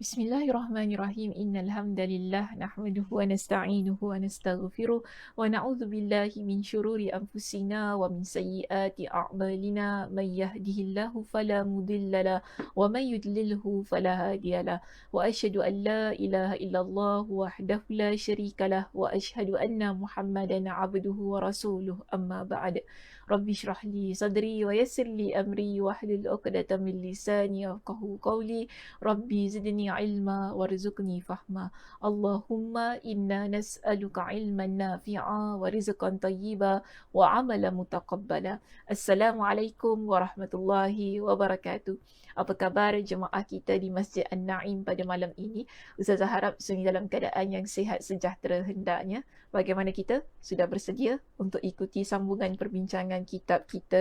Bismillahirrahmanirrahim. Innal hamdalillah nahmaduhu wa nasta'inuhu wa nastaghfiruh wa na'udzu billahi min shururi anfusina wa min sayyiati a'malina. May yahdihillahu fala mudilla lah wa may yudlilhu fala hadiya lah. Wa asyhadu an la ilaha illallah wahdahu la syarika lah wa asyhadu anna Muhammadan 'abduhu wa rasuluh. Amma ba'd. Rabbi shrah li sadri wa yassir li amri wahlul 'uqdatam min lisani yafqahu qawli. Rabbi zidni ilma warzuqni fahma. Allahumma inna nas'aluka ilman nafi'a wa rizqan tayyiba wa amalan mutaqabbala. Assalamualaikum warahmatullahi wabarakatuh. Apa khabar jemaah kita di Masjid An-Naim pada malam ini? Ustazah harap sunyi dalam keadaan yang sihat sejahtera hendaknya. Bagaimana kita? Sudah bersedia untuk ikuti sambungan perbincangan kitab kita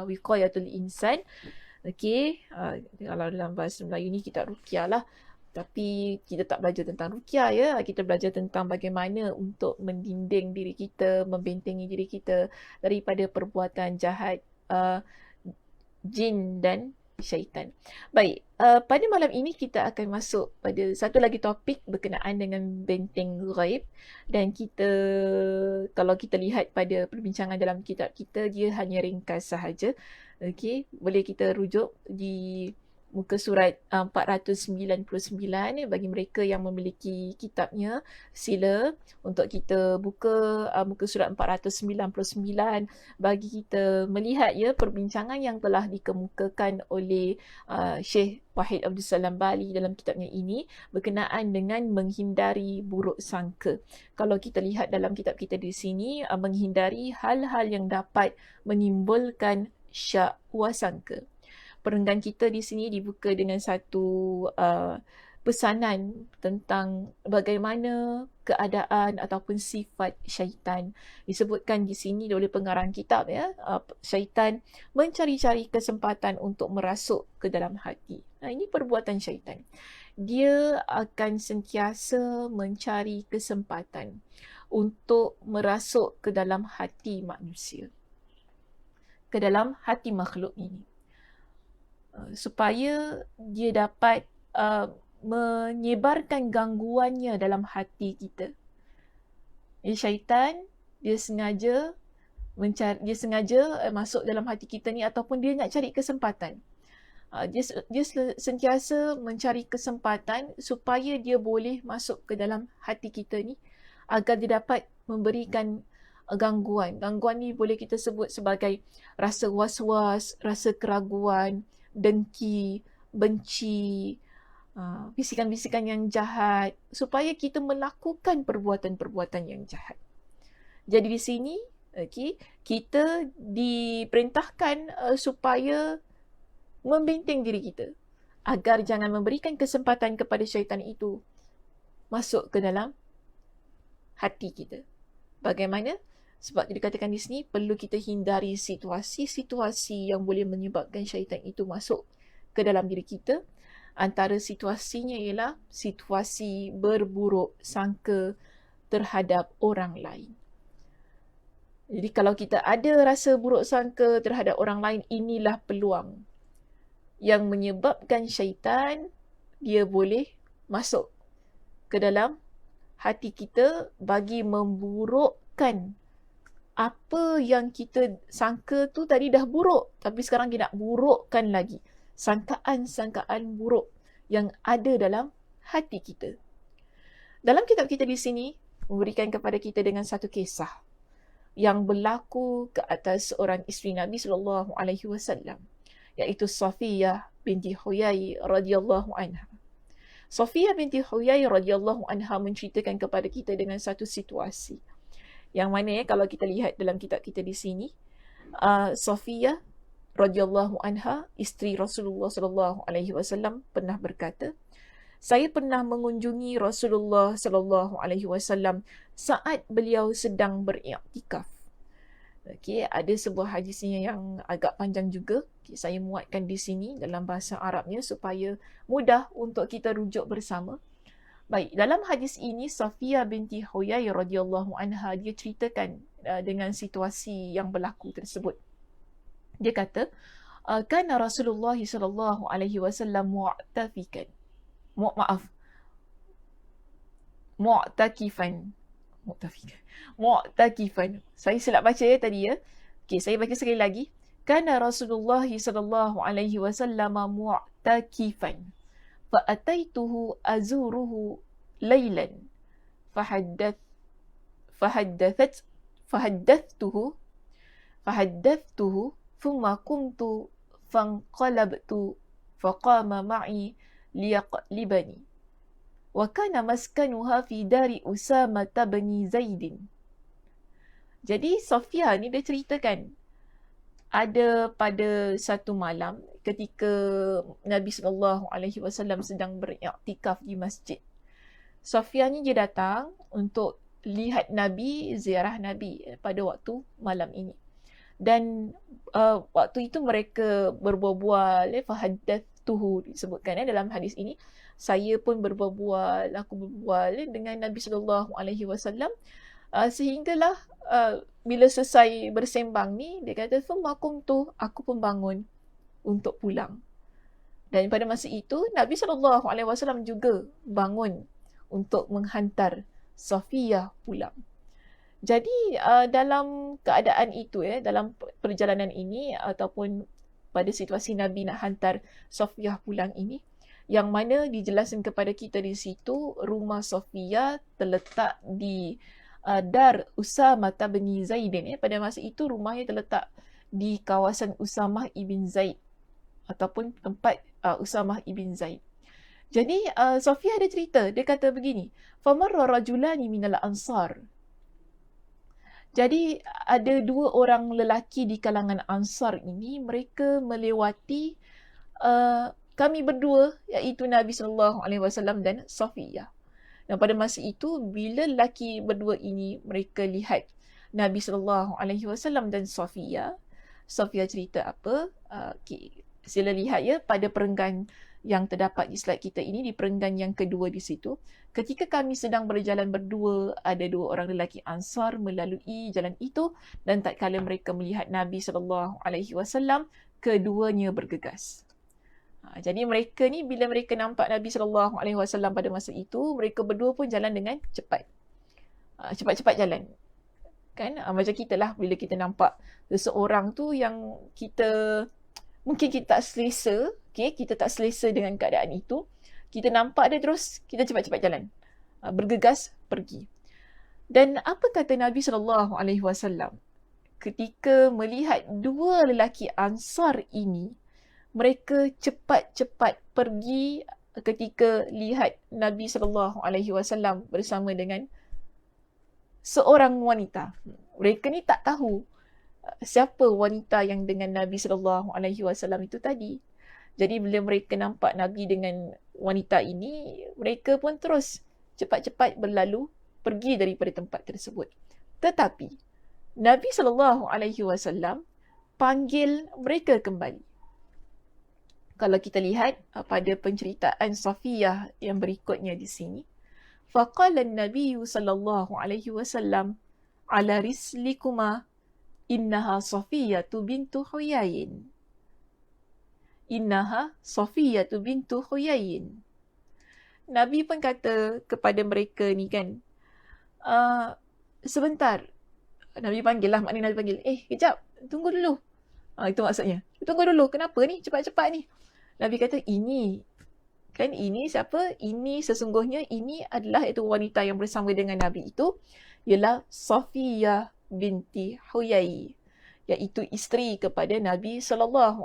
Wiqayatul Insan? Okey, kalau dalam bahasa Melayu ni kita ruqyah lah. Tapi kita tak belajar tentang ruqyah ya. Kita belajar tentang bagaimana untuk mendinding diri kita, membentengi diri kita daripada perbuatan jahat jin dan syaitan. Baik, pada malam ini kita akan masuk pada satu lagi topik berkenaan dengan benteng ghaib. Dan kita, kalau kita lihat pada perbincangan dalam kitab kita, dia hanya ringkas sahaja. Okey, boleh kita rujuk di muka surat 499 bagi mereka yang memiliki kitabnya. Sila untuk kita buka muka surat 499 bagi kita melihat ya perbincangan yang telah dikemukakan oleh Syekh Wahid Abdul Salam Bali dalam kitabnya ini berkenaan dengan menghindari buruk sangka. Kalau kita lihat dalam kitab kita di sini, menghindari hal-hal yang dapat menimbulkan syak wasangka. Perenggan kita di sini dibuka dengan satu pesanan tentang bagaimana keadaan ataupun sifat syaitan. Disebutkan di sini oleh pengarang kitab ya, syaitan mencari-cari kesempatan untuk merasuk ke dalam hati. Nah, ini perbuatan syaitan. Dia akan sentiasa mencari kesempatan untuk merasuk ke dalam hati manusia, ke dalam hati makhluk ini, supaya dia dapat menyebarkan gangguannya dalam hati kita. Syaitan dia sengaja masuk dalam hati kita ni, ataupun dia nak cari kesempatan. Dia sentiasa mencari kesempatan supaya dia boleh masuk ke dalam hati kita ni agar dia dapat memberikan gangguan. Gangguan ni boleh kita sebut sebagai rasa was-was, rasa keraguan, dengki, benci, bisikan-bisikan yang jahat, supaya kita melakukan perbuatan-perbuatan yang jahat. Jadi di sini, kita diperintahkan supaya membenteng diri kita agar jangan memberikan kesempatan kepada syaitan itu masuk ke dalam hati kita. Bagaimana? Sebab dikatakan di sini perlu kita hindari situasi-situasi yang boleh menyebabkan syaitan itu masuk ke dalam diri kita. Antara situasinya ialah situasi berburuk sangka terhadap orang lain. Jadi kalau kita ada rasa buruk sangka terhadap orang lain, inilah peluang yang menyebabkan syaitan dia boleh masuk ke dalam hati kita bagi memburukkan apa yang kita sangka tu tadi dah buruk, tapi sekarang dia nak burukkan lagi. Sangkaan-sangkaan buruk yang ada dalam hati kita. Dalam kitab kita di sini, memberikan kepada kita dengan satu kisah yang berlaku ke atas seorang isteri Nabi SAW, iaitu Safiyah binti Huyai radhiyallahu anha. Safiyah binti Huyai radhiyallahu anha menceritakan kepada kita dengan satu situasi yang mana kalau kita lihat dalam kitab kita di sini, Safiyah radhiyallahu anha, isteri Rasulullah sallallahu alaihi wasallam, pernah berkata, saya pernah mengunjungi Rasulullah sallallahu alaihi wasallam saat beliau sedang beriktikaf. Okey, ada sebuah hadisnya yang agak panjang juga. Saya muatkan di sini dalam bahasa Arabnya supaya mudah untuk kita rujuk bersama. Baik, dalam hadis ini Safiyah binti Huyai radhiyallahu anha dia ceritakan dengan situasi yang berlaku tersebut. Dia kata, kana Rasulullah sallallahu alaihi wasallam mu'tafikan. maaf, mu'takifan. Mu'takifan. Saya silap baca ya tadi ya. Okey, saya baca sekali lagi. Kana Rasulullah sallallahu alaihi wasallam mu'takifan. Fa'ataituhu azuruhu laylan. Fahaddath fahaddathat fahaddathtuhu thumma qumtu fanqalabtu faqama ma'i liyaqlibani. Wa kana maskanuha fi dari Usama bin Zaid. Jadi Sofia ni dia ceritakan ada pada satu malam ketika Nabi SAW sedang beriktikaf di masjid. Sofia ni dia datang untuk lihat Nabi, ziarah Nabi pada waktu malam ini. Dan waktu itu mereka berbual-bual, fahaddathuhu disebutkan dalam hadis ini. Saya pun berbual, aku berbual dengan Nabi SAW. Sehinggalah bila selesai bersembang ni, dia kata, aku pun bangun untuk pulang. Dan pada masa itu, Nabi SAW juga bangun untuk menghantar Sofia pulang. Jadi dalam keadaan itu dalam perjalanan ini ataupun pada situasi Nabi nak hantar Sofia pulang ini, yang mana dijelaskan kepada kita di situ rumah Sofia terletak di Dar Usamah bin Zaid. Pada masa itu rumahnya terletak di kawasan Usamah ibn Zaid ataupun tempat Usamah ibn Zaid. Jadi Sofia ada cerita, dia kata begini, famarra rajulani minal ansar. Jadi ada dua orang lelaki di kalangan Ansar ini, mereka melewati kami berdua, iaitu Nabi SAW dan Sofia. Dan pada masa itu, bila lelaki berdua ini mereka lihat Nabi SAW dan Sofia, Sofia cerita apa? Sila lihat ya pada perenggan yang terdapat di slide kita ini, di perenggan yang kedua di situ. Ketika kami sedang berjalan berdua, ada dua orang lelaki Ansar melalui jalan itu, dan tak kala mereka melihat Nabi SAW, keduanya bergegas. Jadi mereka ni bila mereka nampak Nabi SAW pada masa itu, mereka berdua pun jalan dengan cepat. Cepat-cepat jalan. Kan? Macam kita lah bila kita nampak seseorang tu yang kita mungkin kita tak selesa, kita tak selesa dengan keadaan itu, kita nampak dia terus, kita cepat-cepat jalan. Bergegas pergi. Dan apa kata Nabi SAW ketika melihat dua lelaki Ansar ini, mereka cepat-cepat pergi ketika lihat Nabi SAW bersama dengan seorang wanita. Mereka ni tak tahu siapa wanita yang dengan Nabi SAW itu tadi. Jadi bila mereka nampak Nabi dengan wanita ini, mereka pun terus cepat-cepat berlalu pergi daripada tempat tersebut. Tetapi Nabi SAW panggil mereka kembali. Kalau kita lihat pada penceritaan Safiyah yang berikutnya di sini, faqala an-nabiy sallallahu alaihi wasallam ala rislikuma innaha Safiyatu bintu Huyayin. Innaha Safiyatu bintu Huyayin. Nabi pun kata kepada mereka ni kan, sebentar. Nabi panggil lah, maknanya Nabi panggil, kejap, tunggu dulu. Itu maksudnya. Tunggu dulu, kenapa ni? Cepat-cepat ni. Nabi kata, ini siapa? Ini sesungguhnya, ini adalah itu wanita yang bersama dengan Nabi itu, ialah Safiyah binti Huyai, iaitu isteri kepada Nabi SAW.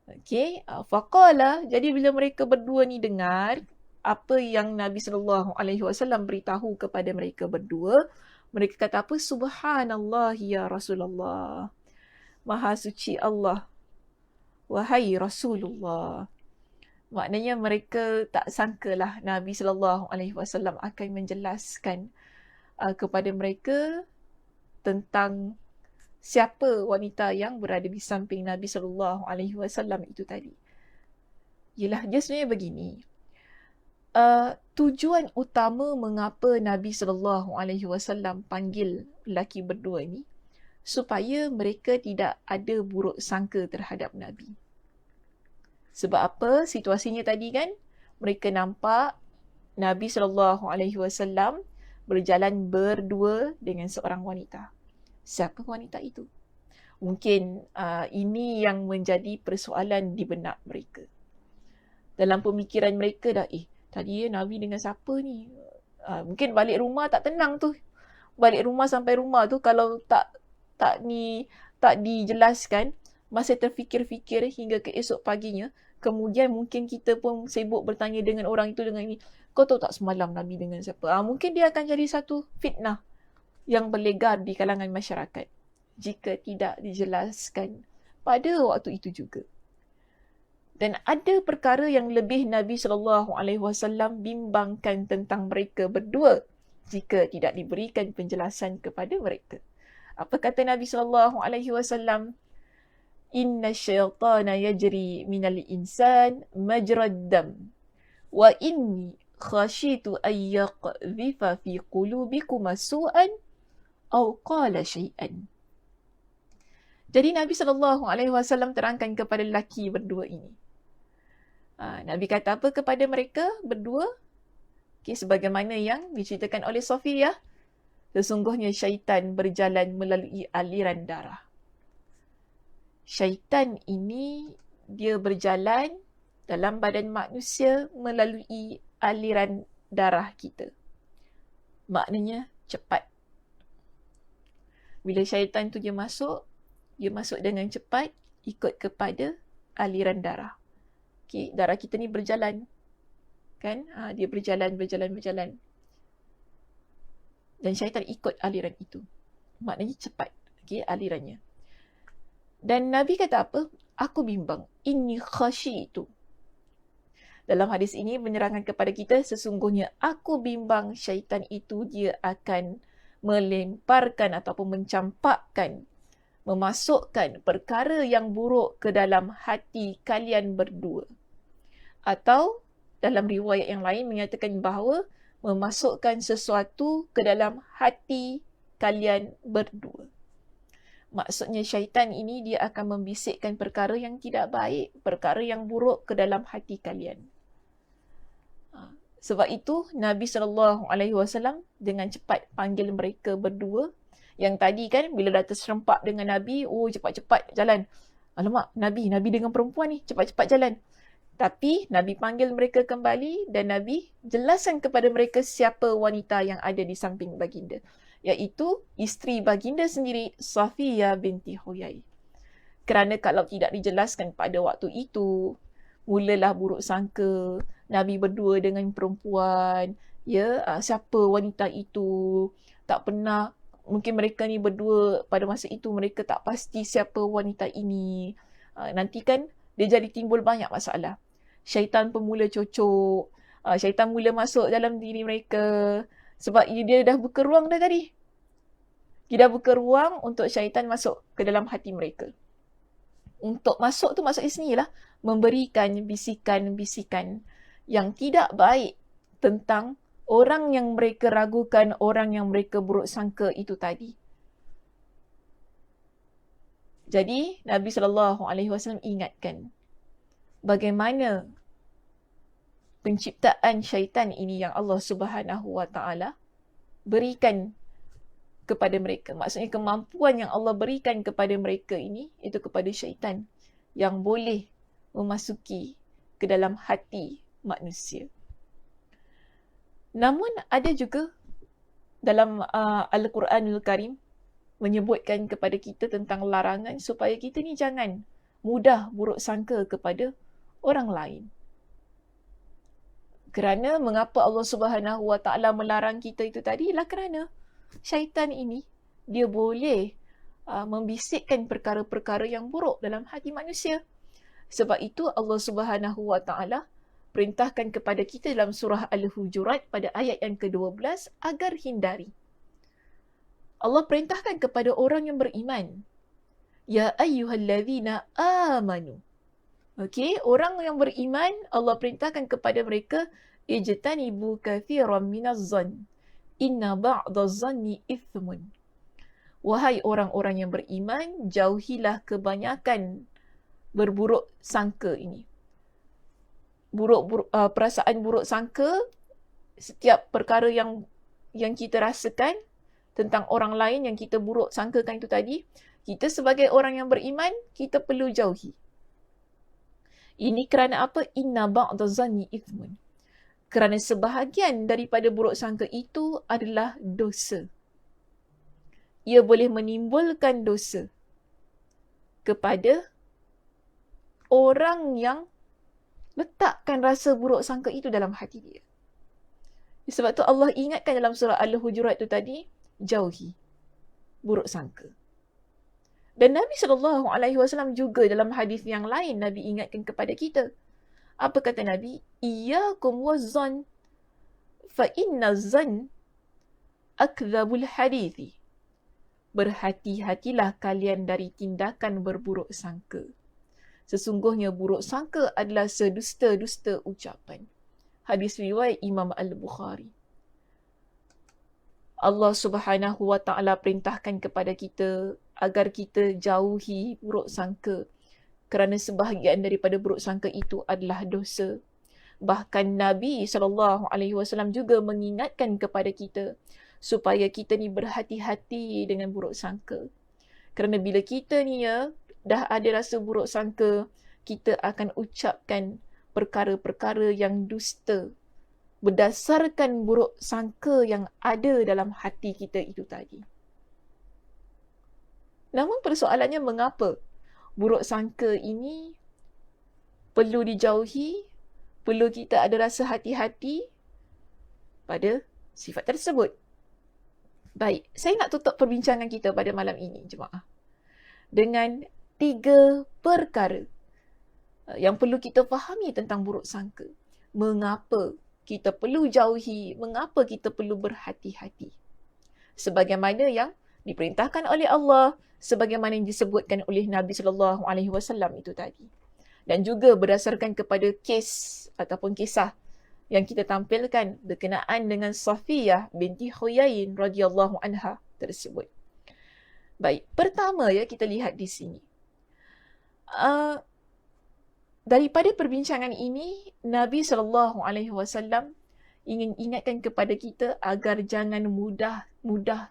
Okey, faqala, jadi bila mereka berdua ni dengar apa yang Nabi SAW beritahu kepada mereka berdua, mereka kata apa? Subhanallah ya Rasulullah. Maha suci Allah, wahai Rasulullah. Maknanya mereka tak sangkalah Nabi SAW akan menjelaskan kepada mereka tentang siapa wanita yang berada di samping Nabi SAW itu tadi. Yelah, dia sebenarnya begini. Tujuan utama mengapa Nabi SAW panggil lelaki berdua ni, supaya mereka tidak ada buruk sangka terhadap Nabi. Sebab apa? Situasinya tadi kan, mereka nampak Nabi SAW berjalan berdua dengan seorang wanita. Siapa wanita itu? Mungkin ini yang menjadi persoalan di benak mereka. Dalam pemikiran mereka dah, tadi Nabi dengan siapa ni? Mungkin balik rumah tak tenang tu. Balik rumah sampai rumah tu kalau tak dijelaskan, masih terfikir-fikir hingga ke esok paginya, kemudian mungkin kita pun sibuk bertanya dengan orang itu dengan ini, kau tahu tak semalam Nabi dengan siapa? Mungkin dia akan jadi satu fitnah yang berlegar di kalangan masyarakat jika tidak dijelaskan pada waktu itu juga. Dan ada perkara yang lebih Nabi SAW bimbangkan tentang mereka berdua jika tidak diberikan penjelasan kepada mereka. Apa kata Nabi SAW? Inna syaitana yajri minal insan majrad dam. Wa inni khashitu an yaqdhifa fi qulubikum su'an aw qala syai'an. Jadi Nabi SAW terangkan kepada lelaki berdua ini. Nabi kata apa kepada mereka berdua? Sebagaimana yang diceritakan oleh Safiyah, sesungguhnya syaitan berjalan melalui aliran darah. Syaitan ini dia berjalan dalam badan manusia melalui aliran darah kita. Maknanya cepat. Bila syaitan tu dia masuk dengan cepat ikut kepada aliran darah. Darah kita ni berjalan. Kan? Dia berjalan. Dan syaitan ikut aliran itu. Maknanya cepat. Alirannya. Dan Nabi kata apa? Aku bimbang. Inni khasyitu. Dalam hadis ini menerangkan kepada kita, sesungguhnya aku bimbang syaitan itu dia akan melemparkan ataupun mencampakkan, memasukkan perkara yang buruk ke dalam hati kalian berdua. Atau dalam riwayat yang lain menyatakan bahawa memasukkan sesuatu ke dalam hati kalian berdua. Maksudnya syaitan ini dia akan membisikkan perkara yang tidak baik, perkara yang buruk ke dalam hati kalian. Sebab itu Nabi SAW dengan cepat panggil mereka berdua. Yang tadi kan bila dah terserempak dengan Nabi, cepat-cepat jalan. Alamak, Nabi dengan perempuan ni, cepat-cepat jalan. Tapi Nabi panggil mereka kembali dan Nabi jelaskan kepada mereka siapa wanita yang ada di samping baginda. Iaitu isteri baginda sendiri, Safiyah binti Huyai. Kerana kalau tidak dijelaskan pada waktu itu, mulalah buruk sangka Nabi berdua dengan perempuan. Siapa wanita itu? Tak pernah, mungkin mereka ni berdua pada masa itu mereka tak pasti siapa wanita ini. Nanti kan dia jadi timbul banyak masalah. Syaitan pun mula cocok. Syaitan mula masuk dalam diri mereka. Sebab dia dah buka ruang dah tadi. Dia dah buka ruang untuk syaitan masuk ke dalam hati mereka. Untuk masuk tu maksudnya sini lah. Memberikan bisikan-bisikan yang tidak baik tentang orang yang mereka ragukan, orang yang mereka buruk sangka itu tadi. Jadi Nabi SAW ingatkan bagaimana penciptaan syaitan ini yang Allah Subhanahu Wa Taala berikan kepada mereka. Maksudnya kemampuan yang Allah berikan kepada mereka ini, itu kepada syaitan yang boleh memasuki ke dalam hati manusia. Namun ada juga dalam Al-Quranul Karim menyebutkan kepada kita tentang larangan supaya kita ni jangan mudah buruk sangka kepada orang lain. Kerana mengapa Allah Subhanahu Wa Taala melarang kita itu tadi ialah kerana syaitan ini dia boleh membisikkan perkara-perkara yang buruk dalam hati manusia. Sebab itu Allah Subhanahu Wa Taala perintahkan kepada kita dalam surah Al-Hujurat pada ayat yang ke-12 agar hindari. Allah perintahkan kepada orang yang beriman. Ya ayyuhallazina amanu. Orang yang beriman, Allah perintahkan kepada mereka, ijtanibu kathiran minaz-zann. Inna ba'daz-zanni ithmun. Wahai orang-orang yang beriman, jauhilah kebanyakan berburuk sangka ini. perasaan buruk sangka, setiap perkara yang kita rasakan tentang orang lain yang kita buruk sangkakan itu tadi, kita sebagai orang yang beriman, kita perlu jauhi. Ini kerana apa? Inna ba'da zanni ithmun. Kerana sebahagian daripada buruk sangka itu adalah dosa. Ia boleh menimbulkan dosa kepada orang yang letakkan rasa buruk sangka itu dalam hati dia. Sebab tu Allah ingatkan dalam surah Al-Hujurat itu tadi, jauhi buruk sangka. Dan Nabi SAW juga dalam hadis yang lain, Nabi ingatkan kepada kita. Apa kata Nabi? Iyyakum wazzan, fa inna zan akdzabul hadithi. Berhati-hatilah kalian dari tindakan berburuk sangka. Sesungguhnya buruk sangka adalah sedusta-dusta ucapan. Hadis riwayat Imam Al-Bukhari. Allah Subhanahu wa Ta'ala perintahkan kepada kita agar kita jauhi buruk sangka. Kerana sebahagian daripada buruk sangka itu adalah dosa. Bahkan Nabi SAW juga mengingatkan kepada kita supaya kita ni berhati-hati dengan buruk sangka. Kerana bila kita ni dah ada rasa buruk sangka, kita akan ucapkan perkara-perkara yang dusta berdasarkan buruk sangka yang ada dalam hati kita itu tadi. Namun persoalannya, mengapa buruk sangka ini perlu dijauhi, perlu kita ada rasa hati-hati pada sifat tersebut? Baik, saya nak tutup perbincangan kita pada malam ini, jemaah, dengan 3 perkara yang perlu kita fahami tentang buruk sangka. Mengapa kita perlu jauhi, mengapa kita perlu berhati-hati. Sebagaimana yang diperintahkan oleh Allah, sebagaimana yang disebutkan oleh Nabi SAW itu tadi. Dan juga berdasarkan kepada kes ataupun kisah yang kita tampilkan berkenaan dengan Safiyah binti Huyain radhiyallahu anha tersebut. Baik, pertama kita lihat di sini. Daripada perbincangan ini, Nabi SAW ingin ingatkan kepada kita agar jangan mudah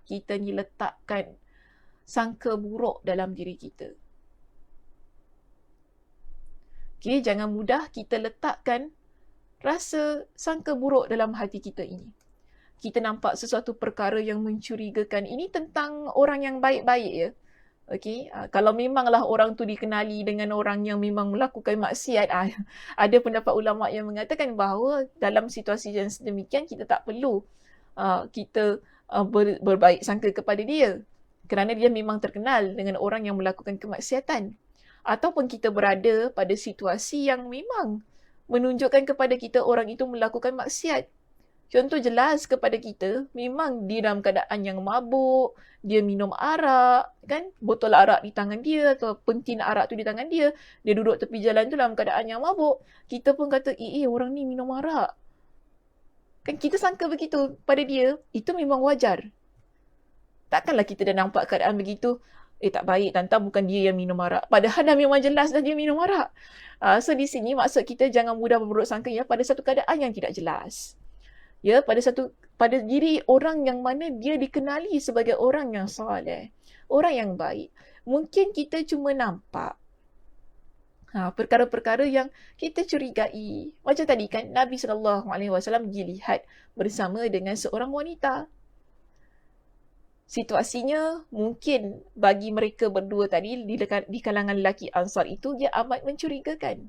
kita ni letakkan sangka buruk dalam diri kita. Okay, jangan mudah kita letakkan rasa sangka buruk dalam hati kita ini. Kita nampak sesuatu perkara yang mencurigakan. Ini tentang orang yang baik-baik Okay, kalau memanglah orang tu dikenali dengan orang yang memang melakukan maksiat, ada pendapat ulama yang mengatakan bahawa dalam situasi yang sedemikian kita tak perlu kita berbaik sangka kepada dia, kerana dia memang terkenal dengan orang yang melakukan kemaksiatan. Ataupun kita berada pada situasi yang memang menunjukkan kepada kita orang itu melakukan maksiat. Contoh jelas kepada kita, memang dia dalam keadaan yang mabuk, dia minum arak, kan? Botol arak di tangan dia atau pentin arak tu di tangan dia, dia duduk tepi jalan tu dalam keadaan yang mabuk. Kita pun kata, orang ni minum arak. Kan kita sangka begitu pada dia, itu memang wajar. Takkanlah kita dah nampak keadaan begitu, tak baik, tantang bukan dia yang minum arak. Padahal dah memang jelas dah dia minum arak. So di sini maksud kita jangan mudah berburuk sangka pada satu keadaan yang tidak jelas. Pada diri orang yang mana dia dikenali sebagai orang yang soleh, orang yang baik. Mungkin kita cuma nampak perkara-perkara yang kita curigai. Macam tadi kan, Nabi SAW dilihat bersama dengan seorang wanita. Situasinya mungkin bagi mereka berdua tadi di kalangan lelaki Ansar itu, dia amat mencurigakan.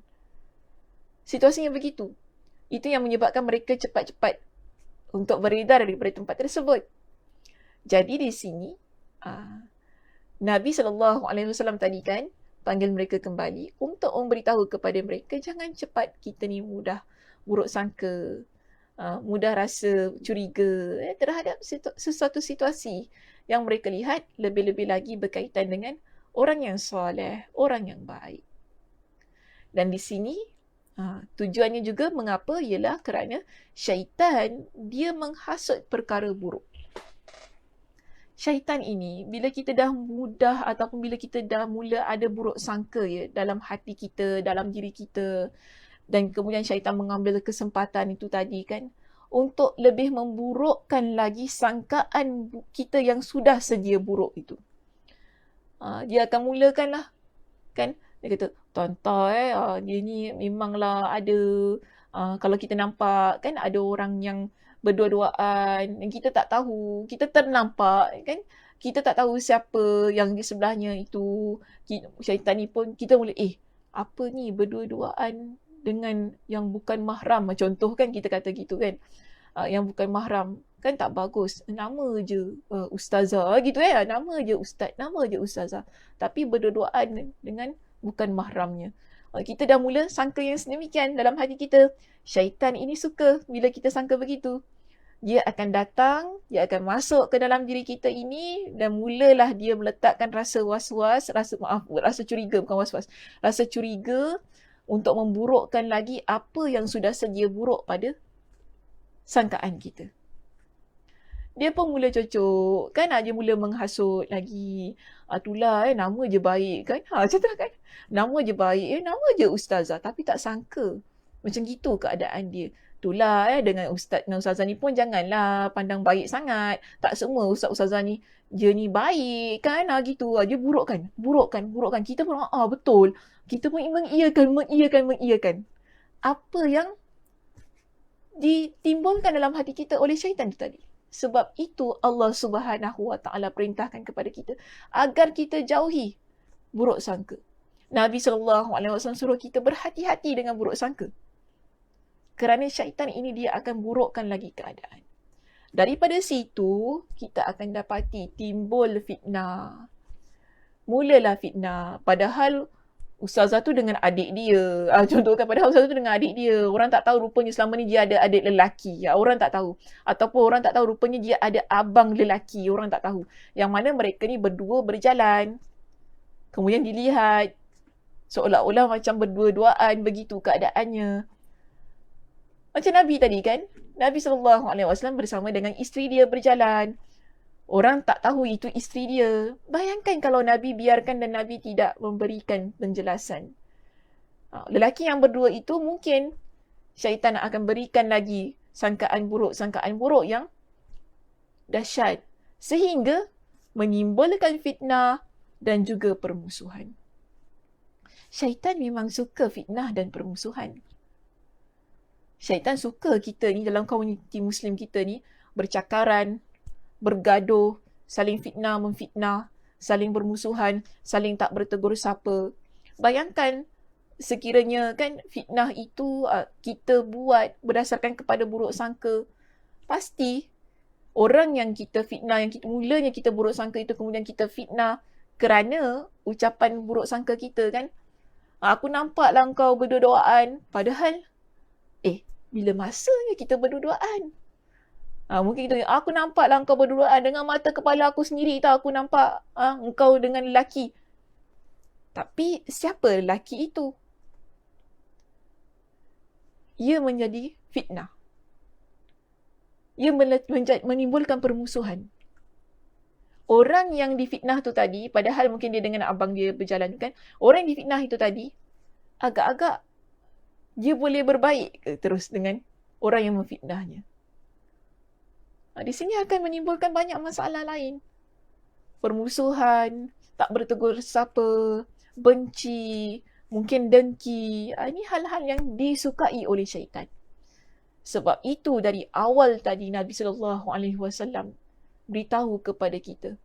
Situasinya begitu. Itu yang menyebabkan mereka cepat-cepat untuk beredar daripada tempat tersebut. Jadi di sini, Nabi SAW tadi kan panggil mereka kembali untuk memberitahu kepada mereka jangan cepat kita ni mudah buruk sangka, mudah rasa curiga terhadap sesuatu situasi yang mereka lihat, lebih-lebih lagi berkaitan dengan orang yang soleh, orang yang baik. Dan di sini tujuannya juga mengapa ialah kerana syaitan dia menghasut perkara buruk. Syaitan ini bila kita dah mudah ataupun bila kita dah mula ada buruk sangka dalam hati kita, dalam diri kita, Dan kemudian syaitan mengambil kesempatan itu tadi kan untuk lebih memburukkan lagi sangkaan kita yang sudah sedia buruk itu. Dia akan mulakan lah kan. Dia kata, tuan-tuan dia ni memanglah ada, kalau kita nampak kan ada orang yang berdua-duaan yang kita tak tahu, kita ternampak kan, kita tak tahu siapa yang di sebelahnya itu. Syaitan ni pun kita mula, apa ni berdua-duaan dengan yang bukan mahram, contoh kan kita kata gitu kan, yang bukan mahram kan tak bagus, nama je ustazah gitu nama je ustaz, nama je ustazah, tapi berdua-duaan dengan bukan mahramnya. Kita dah mula sangka yang sedemikian dalam hati kita. Syaitan ini suka bila kita sangka begitu. Dia akan datang, dia akan masuk ke dalam diri kita ini dan mulalah dia meletakkan rasa was-was, rasa curiga, bukan was-was, rasa curiga untuk memburukkan lagi apa yang sudah sedia buruk pada sangkaan kita. Dia pun mula cocok kan, dia mula menghasut lagi. Itulah nama je baik kan. Macam tu kan. Nama je baik, nama je ustazah, tapi tak sangka macam gitu keadaan dia. Itulah dengan ustaz dan ustazah ni pun janganlah pandang baik sangat. Tak semua ustaz-ustazah ni dia ni baik kan, gitu. Dia burukkan. Kita pun betul. Kita pun mengiyakan. Apa yang ditimbulkan dalam hati kita oleh syaitan tu tadi. Sebab itu Allah Subhanahu Wa Taala perintahkan kepada kita agar kita jauhi buruk sangka. Nabi SAW suruh kita berhati-hati dengan buruk sangka. Kerana syaitan ini dia akan burukkan lagi keadaan. Daripada situ, kita akan dapati timbul fitnah. Mulalah fitnah. Padahal ustazah tu dengan adik dia. Contohkan, padahal ustazah tu dengan adik dia. Orang tak tahu rupanya selama ni dia ada adik lelaki. Orang tak tahu. Ataupun orang tak tahu rupanya dia ada abang lelaki. Orang tak tahu. Yang mana mereka ni berdua berjalan. Kemudian dilihat. Seolah-olah macam berdua-duaan begitu keadaannya. Macam Nabi tadi kan. Nabi SAW bersama dengan isteri dia berjalan. Orang tak tahu itu isteri dia. Bayangkan kalau Nabi biarkan dan Nabi tidak memberikan penjelasan. Lelaki yang berdua itu mungkin syaitan akan berikan lagi sangkaan buruk yang dahsyat. Sehingga menimbulkan fitnah dan juga permusuhan. Syaitan memang suka fitnah dan permusuhan. Syaitan suka kita ni dalam komuniti Muslim kita ni bercakaran, bergaduh, saling fitnah, memfitnah, saling bermusuhan, saling tak bertegur sapa. Bayangkan sekiranya kan fitnah itu kita buat berdasarkan kepada buruk sangka. Pasti orang yang kita fitnah, yang mulanya kita buruk sangka itu kemudian kita fitnah kerana ucapan buruk sangka kita kan. Aku nampaklah kau berdua-duaan. Padahal, bila masanya kita berdua-duaan? Mungkin kita, aku nampaklah engkau berdua-duaan dengan mata kepala aku sendiri tau. Aku nampak engkau dengan lelaki. Tapi siapa lelaki itu? Ia menjadi fitnah. Ia menimbulkan permusuhan. Orang yang difitnah tu tadi, padahal mungkin dia dengan abang dia berjalan kan. Orang yang difitnah itu tadi, agak-agak dia boleh berbaik ke terus dengan orang yang memfitnahnya. Di sini akan menimbulkan banyak masalah lain. Permusuhan, tak bertegur sapa, benci, mungkin dengki. Ini hal-hal yang disukai oleh syaitan. Sebab itu dari awal tadi Nabi SAW beritahu kepada kita.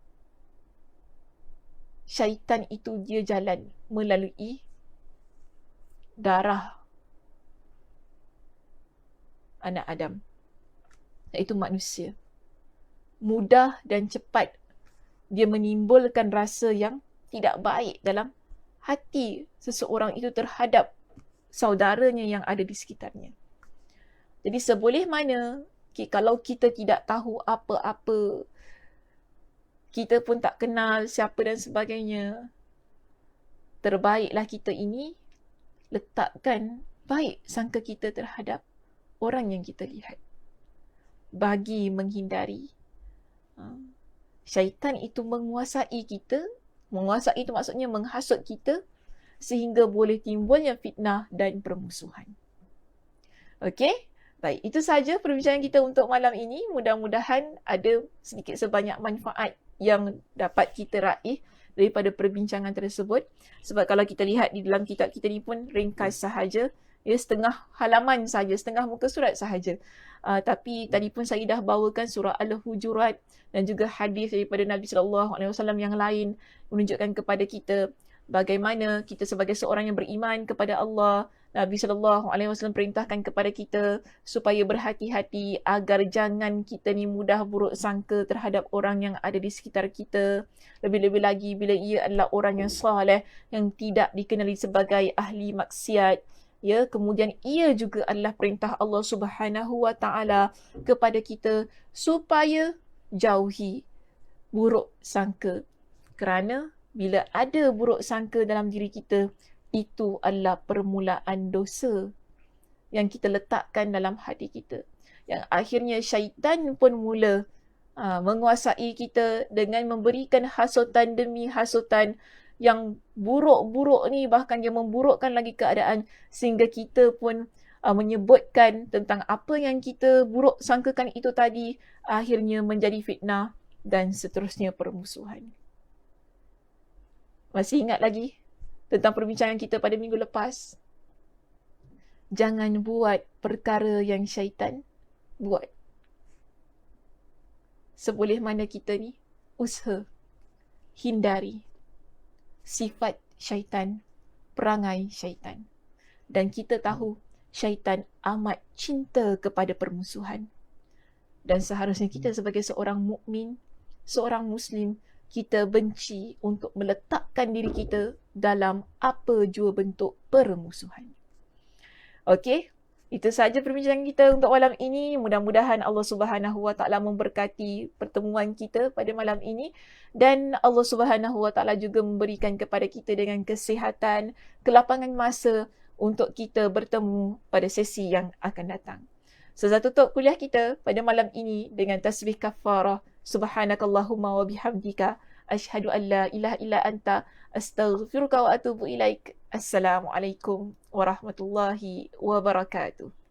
Syaitan itu dia jalan melalui darah anak Adam, iaitu manusia. Mudah dan cepat dia menimbulkan rasa yang tidak baik dalam hati seseorang itu terhadap saudaranya yang ada di sekitarnya. Jadi seboleh mana kalau kita tidak tahu apa-apa, kita pun tak kenal siapa dan sebagainya, terbaiklah kita ini letakkan baik sangka kita terhadap orang yang kita lihat. Bagi menghindari syaitan itu menguasai kita. Menguasai itu maksudnya menghasut kita sehingga boleh timbulnya fitnah dan permusuhan. Okey? Baik, itu sahaja perbincangan kita untuk malam ini. Mudah-mudahan ada sedikit sebanyak manfaat yang dapat kita raih daripada perbincangan tersebut. Sebab kalau kita lihat di dalam kitab kita ni pun ringkas sahaja. Ya, setengah halaman sahaja, setengah muka surat sahaja. Tapi tadi pun saya dah bawakan surah Al-Hujurat dan juga hadis daripada Nabi SAW yang lain menunjukkan kepada kita bagaimana kita sebagai seorang yang beriman kepada Allah. Nabi SAW perintahkan kepada kita supaya berhati-hati agar jangan kita ni mudah buruk sangka terhadap orang yang ada di sekitar kita. Lebih-lebih lagi bila ia adalah orang yang saleh, yang tidak dikenali sebagai ahli maksiat. Ya, kemudian ia juga adalah perintah Allah Subhanahu Wa Taala kepada kita supaya jauhi buruk sangka. Kerana bila ada buruk sangka dalam diri kita, itu adalah permulaan dosa yang kita letakkan dalam hati kita. Yang akhirnya syaitan pun mula menguasai kita dengan memberikan hasutan demi hasutan yang buruk-buruk ni, bahkan dia memburukkan lagi keadaan sehingga kita pun menyebutkan tentang apa yang kita buruk sangkakan itu tadi, akhirnya menjadi fitnah dan seterusnya permusuhan. Masih ingat lagi tentang perbincangan kita pada minggu lepas? Jangan buat perkara yang syaitan buat. Seboleh mana kita ni usaha hindari sifat syaitan, perangai syaitan. Dan kita tahu syaitan amat cinta kepada permusuhan. Dan seharusnya kita sebagai seorang mukmin, seorang Muslim, kita benci untuk meletakkan diri kita dalam apa jua bentuk permusuhan. Okey, itu sahaja perbincangan kita untuk malam ini. Mudah-mudahan Allah Subhanahu Wa Taala memberkati pertemuan kita pada malam ini dan Allah Subhanahu Wa Taala juga memberikan kepada kita dengan kesihatan, kelapangan masa untuk kita bertemu pada sesi yang akan datang. Saya tutup kuliah kita pada malam ini dengan tasbih kafarah. Subhanakallahumma wa bihamdika asyhadu an la ilaha illa anta astaghfiruka wa atubu ilaik. Assalamualaikum warahmatullahi wabarakatuh.